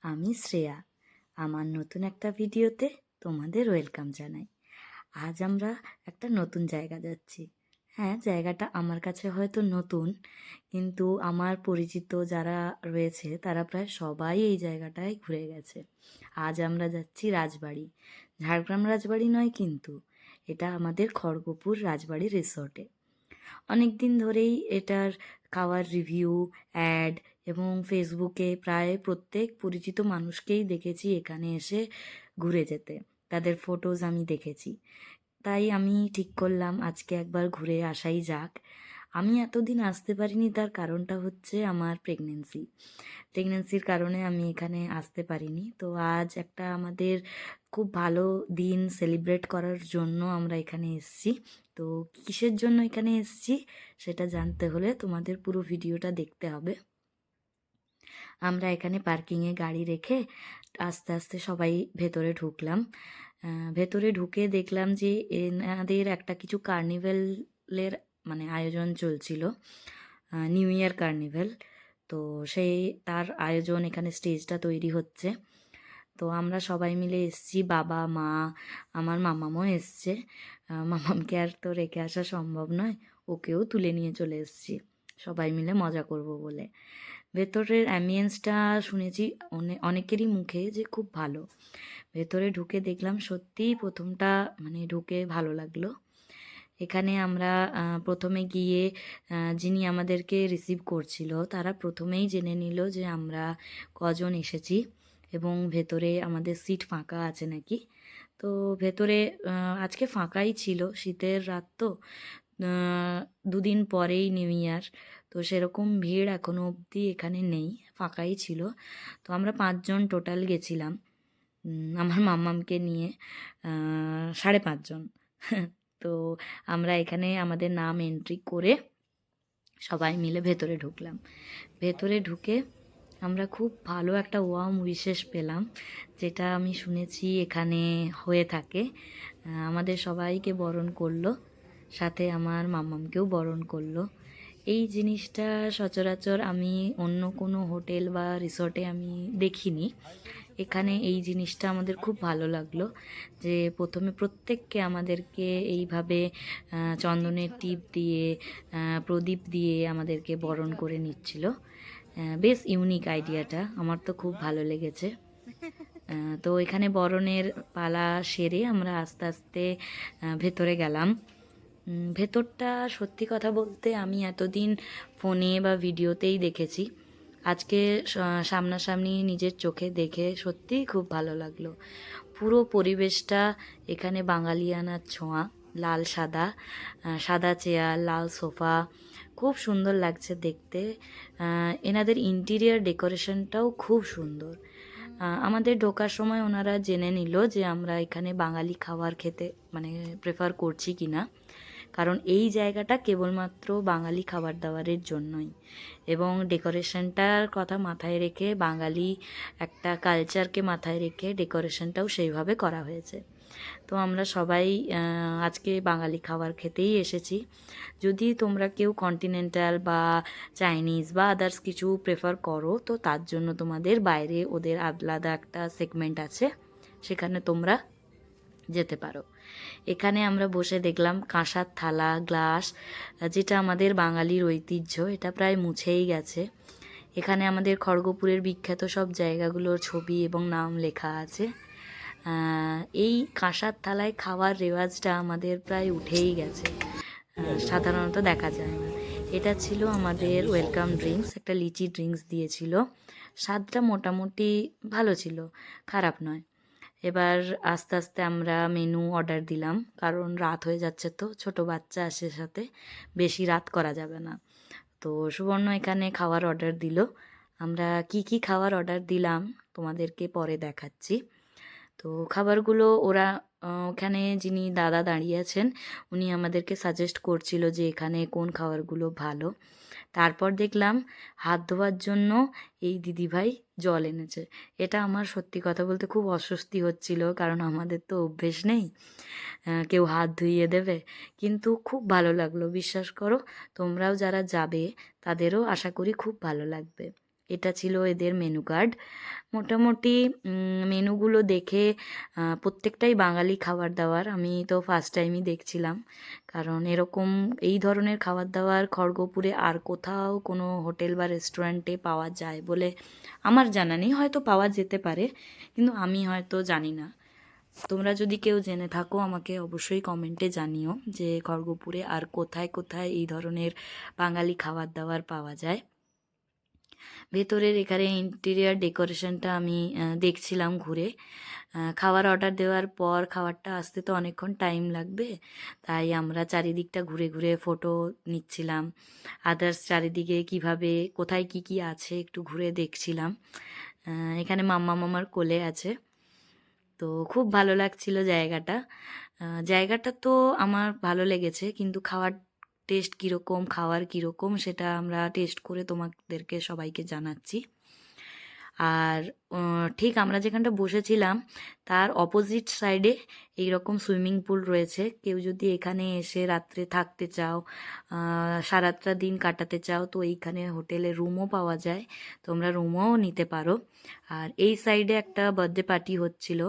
আমি শ্রেয়া। আমার নতুন একটা ভিডিওতে তোমাদের ওয়েলকাম জানাই। আজ আমরা একটা নতুন জায়গা যাচ্ছি। হ্যাঁ, জায়গাটা আমার কাছে হয়তো নতুন, কিন্তু আমার পরিচিত যারা রয়েছে তারা প্রায় সবাই এই জায়গাটায় ঘুরে গেছে। আজ আমরা যাচ্ছি রাজবাড়ি। ঝাড়গ্রাম রাজবাড়ি নয় কিন্তু, এটা আমাদের খড়গপুর রাজবাড়ি রিসর্টে। অনেক দিন ধরেই এটার খাওয়ার রিভিউ, অ্যাড এবং ফেসবুকে প্রায় প্রত্যেক পরিচিত মানুষকেই দেখেছি এখানে এসে ঘুরে যেতে। তাদের ফটোজ আমি দেখেছি। তাই আমি ঠিক করলাম আজকে একবার ঘুরে আসাই যাক। আমি এতদিন আসতে পারিনি, তার কারণটা হচ্ছে আমার প্রেগনেন্সির কারণে আমি এখানে আসতে পারিনি। তো আজ একটা আমাদের খুব ভালো দিন সেলিব্রেট করার জন্য আমরা এখানে এসেছি। তো কিসের জন্য এখানে এসেছি সেটা জানতে হলে তোমাদের পুরো ভিডিওটা দেখতে হবে। আমরা এখানে পার্কিংয়ে গাড়ি রেখে আস্তে আস্তে সবাই ভেতরে ঢুকলাম। ভেতরে ঢুকে দেখলাম যে এনাদের একটা কিছু কার্নিভেলের আয়োজন চলছিল, নিউ ইয়ার কার্নিভেল। তো সেই তার আয়োজন, এখানে স্টেজটা তৈরি হচ্ছে। তো আমরা সবাই মিলে এসেছি, বাবা মা, আমার মামামও এসছে। মামামকে আর তো রেখে আসা সম্ভব নয়, ওকেও তুলে নিয়ে চলে এসেছি সবাই মিলে মজা করব বলে। ভেতরের অ্যাম্বিয়েন্সটা শুনেছি অনেকেরই মুখে যে খুব ভালো। ভেতরে ঢুকে দেখলাম সত্যিই প্রথমটা ঢুকে ভালো লাগলো। এখানে আমরা প্রথমে গিয়ে যিনি আমাদেরকে রিসিভ করছিল তারা প্রথমেই জেনে নিল যে আমরা কজন এসেছি এবং ভেতরে আমাদের সিট ফাঁকা আছে নাকি। তো ভেতরে আজকে ফাঁকাই ছিল, শীতের রাত তো, দুদিন পরেই নিউ ইয়ার, তো সেরকম ভিড় এখনও অবধি এখানে নেই, ফাঁকাই ছিল। তো আমরা 5 জন টোটাল গেছিলাম, আমার মাম্মামকে নিয়ে 5.5 জন। তো আমরা এখানে আমাদের নাম এন্ট্রি করে সবাই মিলে ভেতরে ঢুকলাম। ভেতরে ঢুকে আমরা খুব ভালো একটা ওয়ার্ম উইশেস পেলাম, যেটা আমি শুনেছি এখানে হয়ে থাকে। আমাদের সবাইকে বরণ করলো, সাথে আমার মাম্মামকেও বরণ করলো। এই জিনিসটা সচরাচর আমি অন্য কোনো হোটেল বা রিসর্টে আমি দেখিনি। এখানে এই জিনিসটা আমাদের খুব ভালো লাগলো, যে প্রথমে প্রত্যেককে আমাদেরকে এইভাবে চন্দনের টিপ দিয়ে, প্রদীপ দিয়ে আমাদেরকে বরণ করে নিচ্ছিল। বেশ ইউনিক আইডিয়াটা, আমার তো খুব ভালো লেগেছে। তো এখানে বরণের পালা সেরে আমরা আস্তে আস্তে ভেতরে গেলাম। ভেতরটা সত্যি কথা বলতে আমি এতদিন ফোনে বা ভিডিওতেই দেখেছি, আজকে সামনাসামনি নিজের চোখে দেখে সত্যিই খুব ভালো লাগলো। পুরো পরিবেশটা এখানে বাঙালিয়ানার ছোঁয়া, লাল সাদা, সাদা চেয়ার, লাল সোফা, খুব সুন্দর লাগছে দেখতে। এনাদের ইন্টিরিয়ার ডেকোরেশনটাও খুব সুন্দর। আমাদের ঢোকার সময় ওনারা জেনে নিল যে আমরা এখানে বাঙালি খাবার খেতে প্রেফার করছি কি না, কারণ এই জায়গাটা কেবলমাত্র বাঙালি খাবার দাবারের জন্যই, এবং ডেকোরেশনটার কথা মাথায় রেখে, বাঙালি একটা কালচারকে মাথায় রেখে ডেকোরেশনটাও সেইভাবে করা হয়েছে। তো আমরা সবাই আজকে বাঙালি খাবার খেতেই এসেছি। যদি তোমরা কেউ কন্টিনেন্টাল বা চাইনিজ বা আদার্স কিছু প্রেফার করো, তো তার জন্য তোমাদের বাইরে ওদের আলাদা একটা সেগমেন্ট আছে, সেখানে তোমরা যেতে পারো। এখানে আমরা বসে দেখলাম কাঁসার থালা, গ্লাস, যেটা আমাদের বাঙালির ঐতিহ্য, এটা প্রায় মুছেই গেছে। এখানে আমাদের খড়গপুরের বিখ্যাত সব জায়গাগুলোর ছবি এবং নাম লেখা আছে। এই কাঁসার থালায় খাওয়ার রেওয়াজটা আমাদের প্রায় উঠেই গেছে, সাধারণত দেখা যায় না। এটা ছিল আমাদের ওয়েলকাম ড্রিঙ্কস, একটা লিচি ড্রিঙ্কস দিয়েছিল। স্বাদটা মোটামুটি ভালো ছিল, খারাপ নয়। এবার আস্তে আস্তে আমরা মেনু অর্ডার দিলাম, কারণ রাত হয়ে যাচ্ছে, তো ছোট বাচ্চা আসে সাথে, বেশি রাত করা যাবে না। তো সুবর্ণ এখানে খাওয়ার অর্ডার দিল। আমরা কি কি খাওয়ার অর্ডার দিলাম তোমাদেরকে পরে দেখাচ্ছি। তো খাবারগুলো ওরা, ওখানে যিনি দাদা দাঁড়িয়ে আছেন উনি আমাদেরকে সাজেস্ট করছিল যে এখানে কোন খাবারগুলো ভালো। তারপর দেখলাম হাত ধোয়ার জন্য এই দিদিভাই জল এনেছে। এটা আমার সত্যি কথা বলতে খুব অস্বস্তি হচ্ছিল, কারণ আমাদের তো অভ্যেস নেই কেউ হাত ধুইয়ে দেবে, কিন্তু খুব ভালো লাগলো। বিশ্বাস করো, তোমরাও যারা যাবে তাদেরও আশা করি খুব ভালো লাগবে। এটা ছিল এদের মেনু কার্ড। মোটামুটি মেনুগুলো দেখে প্রত্যেকটাই বাঙালি খাবার দাবার। আমি তো ফার্স্ট টাইমই দেখছিলাম, কারণ এরকম এই ধরনের খাবার দাবার খড়গপুরে আর কোথাও কোনো হোটেল বা রেস্টুরেন্টে পাওয়া যায় বলে আমার জানা নেই। হয়তো পাওয়া যেতে পারে, কিন্তু আমি হয়তো জানি না। তোমরা যদি কেউ জেনে থাকো আমাকে অবশ্যই কমেন্টে জানিও যে খড়গপুরে আর কোথায় কোথায় এই ধরনের বাঙালি খাবার দাবার পাওয়া যায়। ভেতরের এখানে ইন্টেরিয়ার ডেকোরেশনটা আমি দেখছিলাম ঘুরে। খাবার অর্ডার দেওয়ার পর খাবারটা আসতে তো অনেকক্ষণ টাইম লাগবে, তাই আমরা চারিদিকটা ঘুরে ঘুরে ফটো নিচ্ছিলাম। আদার্স চারিদিকে কিভাবে কোথায় কি কি আছে একটু ঘুরে দেখছিলাম। এখানে মাম্মা মামার কোলে আছে, তো খুব ভালো লাগছিল জায়গাটা। জায়গাটা তো আমার ভালো লেগেছে, কিন্তু খাওয়ার টেস্ট কীরকম, খাওয়ার কীরকম সেটা আমরা টেস্ট করে তোমাদেরকে সবাইকে জানাচ্ছি। আর ঠিক আমরা যেখানটা বসেছিলাম তার অপোজিট সাইডে এইরকম সুইমিং পুল রয়েছে। কেউ যদি এখানে এসে রাত্রে থাকতে চাও, সারাটা দিন কাটাতে চাও, তো এইখানে হোটেলে রুমও পাওয়া যায়, তোমরা রুমও নিতে পারো। আর এই সাইডে একটা বার্থডে পার্টি হচ্ছিল,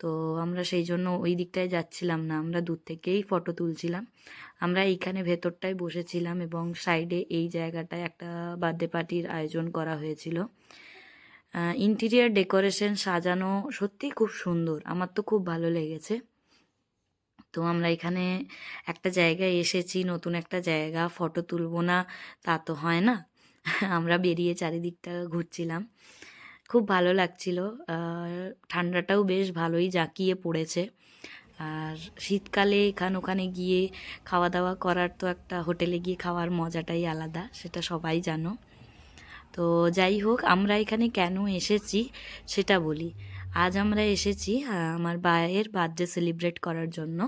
তো আমরা সেই জন্য ওই দিকটায় যাচ্ছিলাম না, আমরা দূর থেকেই ফটো তুলছিলাম। আমরা এইখানে ভেতরটায় বসেছিলাম এবং সাইডে এই জায়গাটায় একটা বার্থডে পার্টির আয়োজন করা হয়েছিল। ইন্টেরিয়ার ডেকোরেশন সাজানো সত্যি খুব সুন্দর, আমার তো খুব ভালো লেগেছে। তো আমরা এখানে একটা জায়গায় এসেছি, নতুন একটা জায়গা, ফটো তুলবো না তা তো হয় না। আমরা বেরিয়ে চারিদিকটা ঘুরছিলাম, খুব ভালো লাগছিল। ঠান্ডাটাও বেশ ভালোই জাঁকিয়ে পড়েছে। আর শীতকালে ওখানে গিয়ে খাওয়া দাওয়া করার তো একটা হোটেলে গিয়ে খাওয়ার মজাটাই আলাদা, সেটা সবাই জানো। তো যাই হোক, আমরা এখানে কেন এসেছি সেটা বলি। আজ আমরা এসেছি আমার ভাইয়ের বার্থডে সেলিব্রেট করার জন্য।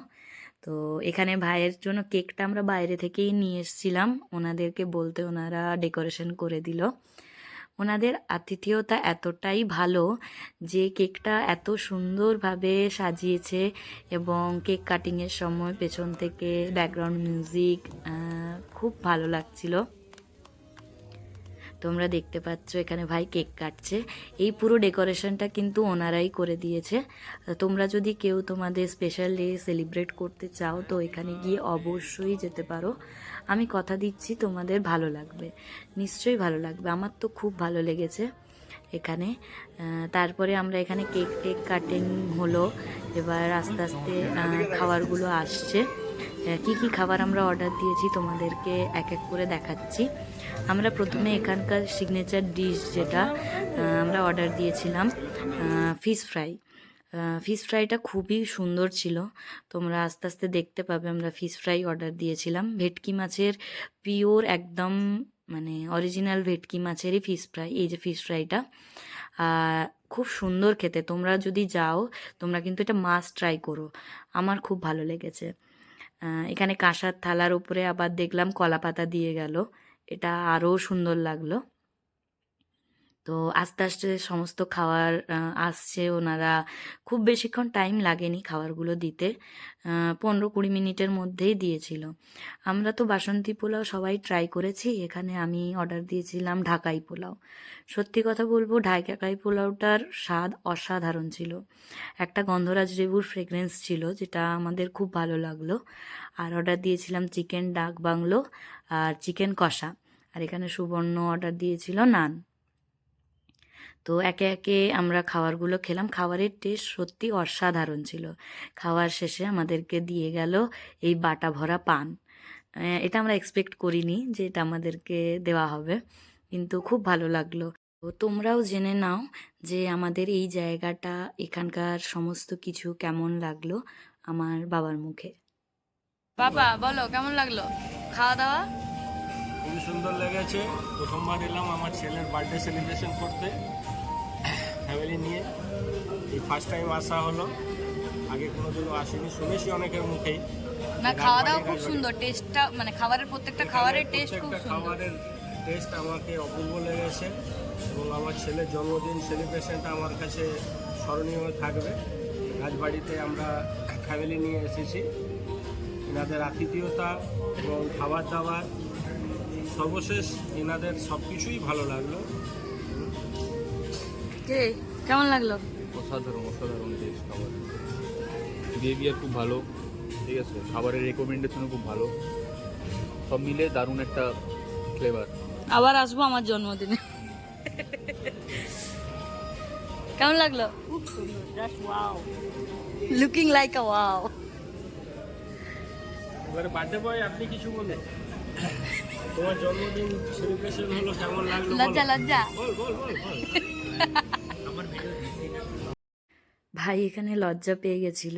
তো এখানে ভাইয়ের জন্য কেকটা আমরা বাইরে থেকেই নিয়ে এসেছিলাম, ওনাদেরকে বলতে ওনারা ডেকোরেশন করে দিল। ওনাদের আতিথেয়তা এতটাই ভালো যে কেকটা এত সুন্দরভাবে সাজিয়েছে, এবং কেক কাটিংয়ের সময় পেছন থেকে ব্যাকগ্রাউন্ড মিউজিক খুব ভালো লাগছিল। তোমরা দেখতে পাচ্ছ এখানে ভাই কেক কাটছে। এই পুরো ডেকোরেশনটা কিন্তু ওনারাই করে দিয়েছে। তোমরা যদি কেউ তোমাদের স্পেশাল ডে সেলিব্রেট করতে চাও তো এখানে গিয়ে অবশ্যই যেতে পারো। আমি কথা দিচ্ছি তোমাদের ভালো লাগবে, নিশ্চয়ই ভালো লাগবে। আমার তো খুব ভালো লেগেছে এখানে। তারপরে আমরা এখানে কেক কাটিং হলো, এবার আস্তে আস্তে খাবারগুলো আসছে। কি কি খাবার আমরা অর্ডার দিয়েছি তোমাদেরকে এক এক করে দেখাচ্ছি। আমরা প্রথমে এখানকার সিগনেচার ডিশ যেটা আমরা অর্ডার দিয়েছিলাম ফিশ ফ্রাই। ফিশ ফ্রাইটা খুবই সুন্দর ছিল, তোমরা আস্তে আস্তে দেখতে পাবে। আমরা ফিশ ফ্রাই অর্ডার দিয়েছিলাম, ভেটকি মাছের পিওর একদম মানে অরিজিনাল ভেটকি মাছেরই ফিশ ফ্রাই। এই যে ফিশ ফ্রাইটা খুব সুন্দর খেতে, তোমরা যদি যাও তোমরা কিন্তু এটা মাস্ট ট্রাই করো, আমার খুব ভালো লেগেছে। এখানে কাঁসার থালার উপরে আবার দেখলাম কলা পাতা দিয়ে গেল, এটা আরও সুন্দর লাগলো। তো আস্তে আস্তে সমস্ত খাবার আসছে, ওনারা খুব বেশিক্ষণ টাইম লাগেনি খাবারগুলো দিতে, 15-20 মিনিটের মধ্যেই দিয়েছিল। আমরা তো বাসন্তী পোলাও সবাই ট্রাই করেছি, এখানে আমি অর্ডার দিয়েছিলাম ঢাকাই পোলাও। সত্যি কথা বলবো, ঢাকাই পোলাওটার স্বাদ অসাধারণ ছিল। একটা গন্ধরাজ লেবুর ফ্রেগরেন্স ছিল, যেটা আমাদের খুব ভালো লাগলো। আর অর্ডার দিয়েছিলাম চিকেন ডাক বাংলো আর চিকেন কষা, আর এখানে সুবর্ণ অর্ডার দিয়েছিল নান। তো একে একে আমরা খাবারগুলো খেলাম, খাবারের টেস্ট সত্যি অসাধারণ ছিল। খাওয়ার শেষে আমাদেরকে দিয়ে গেল এই বাটা ভরা পান। এটা আমরা এক্সপেক্ট করিনি যে এটা আমাদেরকে দেওয়া হবে, কিন্তু খুব ভালো লাগলো। তো তোমরাও জেনে নাও যে আমাদের এই জায়গাটা, এখানকার সমস্ত কিছু কেমন লাগলো আমার বাবার মুখে। বাবা বলো কেমন লাগলো খাওয়া দাওয়া? খুবই সুন্দর লেগেছে। প্রথমবার এলাম আমার ছেলের বার্থডে সেলিব্রেশন করতে ফ্যামিলি নিয়ে, এই ফার্স্ট টাইম আসা হলো, আগে কোনোদিনও আসিনি, শুনেছি অনেকের মুখেই। না, খাওয়া দাওয়া খুব সুন্দর, টেস্টটা মানে খাবারের প্রত্যেকটা খাবারের টেস্ট খুব সুন্দর। খাবারের টেস্ট আমাকে অপূর্ব লেগেছে, এবং আমার ছেলের জন্মদিন সেলিব্রেশনটা আমার কাছে স্মরণীয় হয়ে থাকবে। রাজবাড়িতে আমরা ফ্যামিলি নিয়ে এসেছি, এনাদের আতিথেয়তা এবং খাবার দাবার সর্বশেষ এনাদের সব কিছুই ভালো লাগলো। কে কেমন লাগলো? অসাধারণ অসাধারণ টেস্ট খাবার, বিহেভিয়ার খুব ভালো, ঠিক আছে, খাবারের রেকমেন্ডেশনও খুব ভালো, সব মিলে দারুণ একটা ফ্লেভার। আবার আসবো আমার জন্মদিনে। কেমন লাগলো? খুব সুন্দর, জাস্ট ওয়াও। লুকিং লাইক আ ওয়াও। এবারে বার্থডে বয় আপনি কিছু বলুন, তোমার জন্মদিন সেলিব্রেশন হলো, কেমন লাগলো বলো। লজ্জা লজ্জা। বল বল বল বল। ভাই এখানে লজ্জা পেয়ে গেছিল।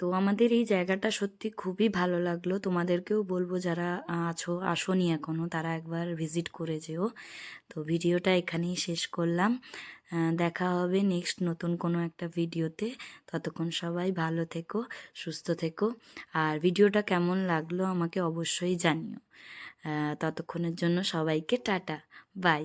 তো আমাদের এই জায়গাটা সত্যি খুবই ভালো লাগলো, তোমাদেরকেও বলবো যারা আসোনি এখনও তারা একবার ভিজিট করে যেও। তো ভিডিওটা এখানেই শেষ করলাম, দেখা হবে নেক্সট নতুন কোনো একটা ভিডিওতে। ততক্ষণ সবাই ভালো থেকো, সুস্থ থেকো, আর ভিডিওটা কেমন লাগলো আমাকে অবশ্যই জানিও। ততক্ষণের জন্য সবাইকে টাটা, বাই।